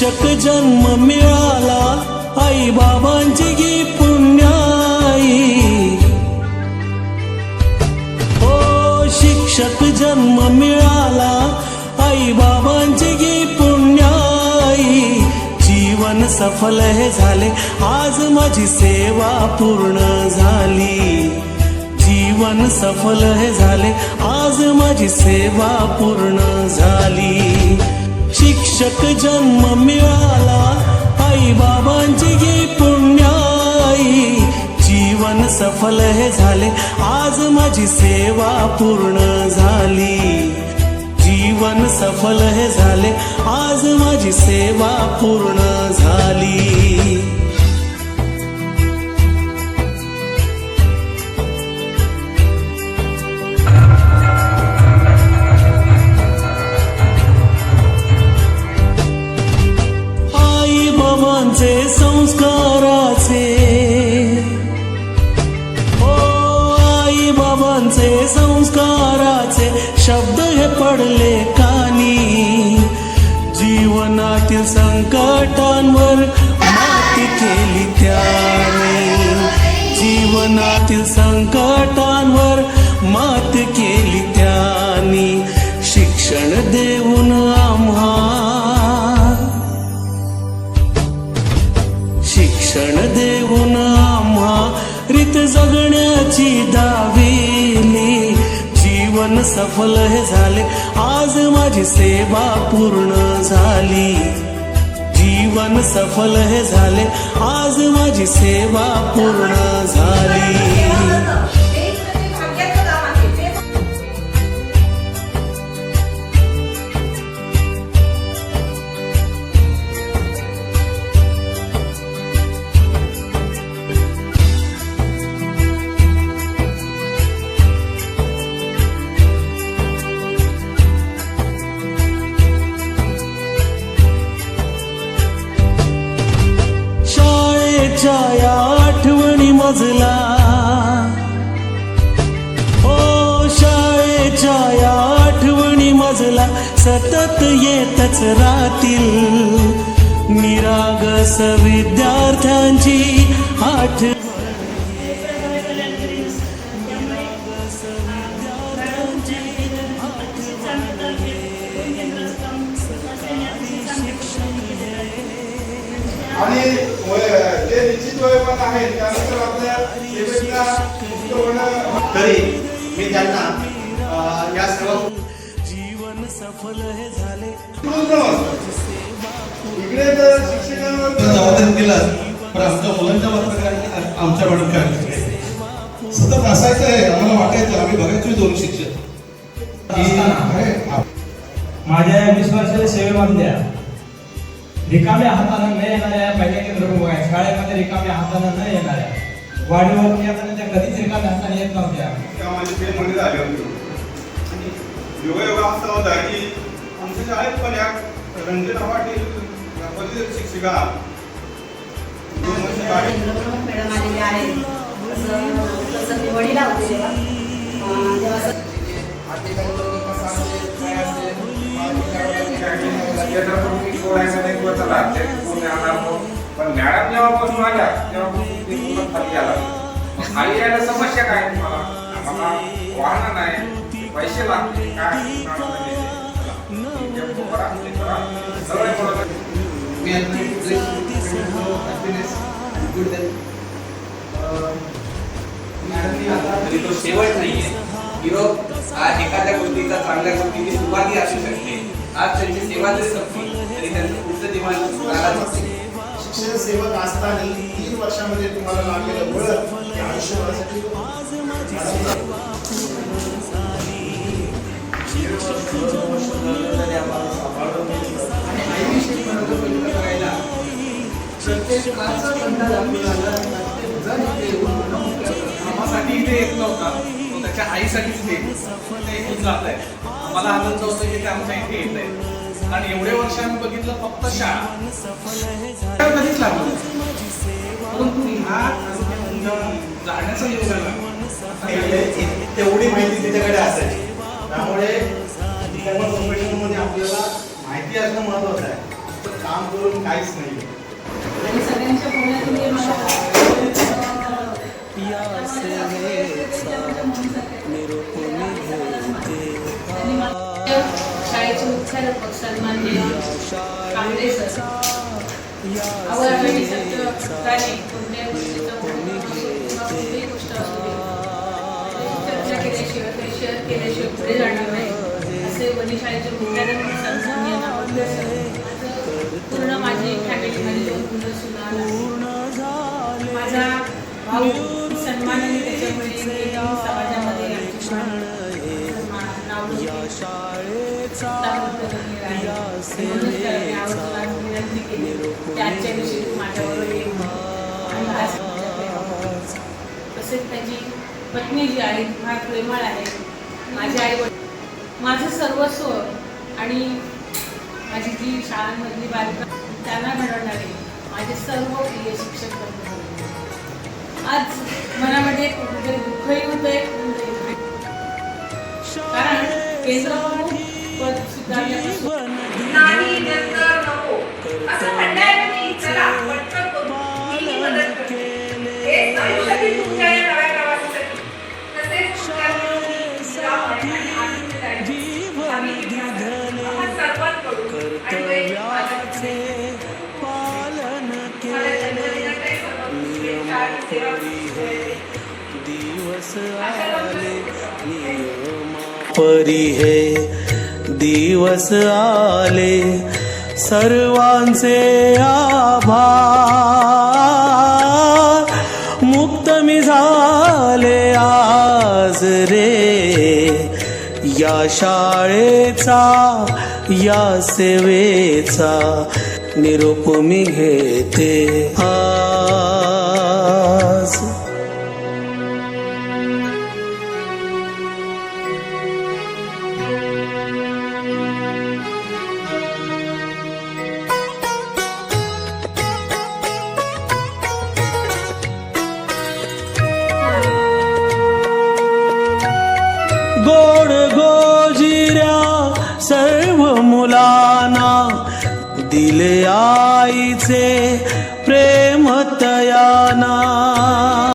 शिक्षक जन्म मिळाला आई बाबांची गी पुण्याई, हो शिक्षक जन्म मिळाला आई बाबांची गी पुण्याई, जीवन सफल हे झाले आज माझी सेवा पूर्ण झाली, जीवन सफल हे झाले आज माझी सेवा पूर्ण झाली। शिक्षक जन्म मिळाला आई बाबांची गी पुण्याई, जीवन सफल हे झाले आज माझी सेवा पूर्ण झाली, जीवन सफल हे झाले आज माझी सेवा पूर्ण झाली। आई बाबांचे संस्काराचे, ओ आई बाबांचे संस्काराचे शब्द हे पडले कानी, जीवनातील संकटांवर मात केली त्याने, जीवनातील संकटांवर मात केली त्याने, शिक्षण देऊन आम्हा, शिक्षण देऊन आम्हा रीत जगण्याची दाविली, जीवन सफल हे झाले आज माझी सेवा पूर्ण झाली, जीवन सफल हे झाले आज माझी सेवा पूर्ण झाली। या आठवणी मजला, ओ शाळेच्या या आठवणी मजला सतत येतच राहतील, निरागस विद्यार्थ्यांची आठवण, आणि जे निश्चित वयोमान आहे त्यानंतर आपल्या सेवेला मुक्त होणं, तरी मी त्यांना या सेवा जीवन सफल हे झाले। इकडे तर शिक्षकांवर जबाबदारी दिला, पण आमच्या मुलांच्या बाबतीत आमच्या मॅडम काय सतत असायचं आहे, आम्हाला वाटायचं आम्ही बघायचो दोन शिक्षक माझ्या 20 वर्षाच्या सेवेमधल्या रिकाम्या हाताने न येणाऱ्या पहिल्या केंद्र शाळेमध्ये रिकाम्या हाताने न येणाऱ्या वाढीवरती आता त्या कधीच रिकाम्या हाताने येत नव्हत्या, ते मध्ये झाले होते। आणि योगायोग असा होता की आमच्या शाळेत पण या रंजना पाटील परिसर शिक्षिका मॅडम आलेले आहेत, तसं मी वडील होते पण मॅडम जेव्हापासून आल्या तेव्हापासून खाली आला, खाली यायला समस्या काय, तुम्हाला आम्हाला वाहन नाही, पैसे लागते काय तरी तो शेवट नाहीये, युरोप आज एखाद्या गोष्टीचा चांगल्या गोष्टीची सुरुवाती असू शकते, आज त्यांची सेवा जरी संपली तरी त्यांचं पुढचं जीवन शिक्षण सेवक असताना 3 वर्षामध्ये तुम्हाला लागलेलं बळ आयुष्यभरासाठी कामासाठी इथे येत नव्हता, तो त्याच्या आईसाठीच येऊन जात आहे। मला आनंद होतो की ते आमच्या इथे येत आहे, आणि एवढे वर्ष आम्ही बघितलं फक्त शाळा कधीच लागलं, परंतु ह्या जाण्याचा योग आला तेवढी माहिती त्याच्याकडे असायची, त्यामुळे मध्ये आपल्याला माहिती असणं महत्वाचं आहे। नुसतं काम करून काहीच नाही. आणि सगळ्यांच्या बोलण्यातून हे मला आणि मला शाळेचे मुख्याध्यापक सन्माननीय कांबळे सर आवडणारी सत्य गाणे कोणत्याही गोष्टीचा कोणतीही गोष्ट असू दे चर्चा केल्याशिवाय काही शेअर केल्याशिवाय पुढे जाणार नाही असे वनी शाळेचे मुख्याध्यापक सन्माननीय नावाजले सर. पूर्ण माझी फॅमिली माझी 2 मुलं सुना माझा भाऊ सन्मानाने त्याच्यामुळे मी समाजामध्ये आमची नाव विनंती केली की आजच्या दिवशी तू माझ्याबरोबर ये आणि मला तसेच त्याची पत्नी जी आहे फार प्रेमळ आहे. माझे आई वडील माझं सर्वस्व आणि माझी जी शाळांमधली बालपण त्यांना घडवणारे माझे सर्व प्रिय शिक्षक बंधू. आज मनामध्ये कुठेतरी दुःखही होतंय कारण केंद्रप्रमुख पद स्वीकारल्यापासून नाही नंतर नको असं म्हणण्याऐवजी चला पटकन करू मी मदत करते. हेच आयुष्यातील तुमच्या या नव्या प्रवासासाठी तसेच तुमच्या आणि आनंददायी आम्ही विद्यार्थी आम्हा सर्वांकडून आणि माझ्याकडे मला जन्मदिनाच्या शुभेच्छा आणि सेवा परी हे दिवस आले सर्वांचे आभार मुक्त मी झाले आज रे या शाळेचा या सेवेचा निरोप मी घेते आज. गोड गोजिऱ्या सर्व मुलांना दिले आईचे प्रेम तयाना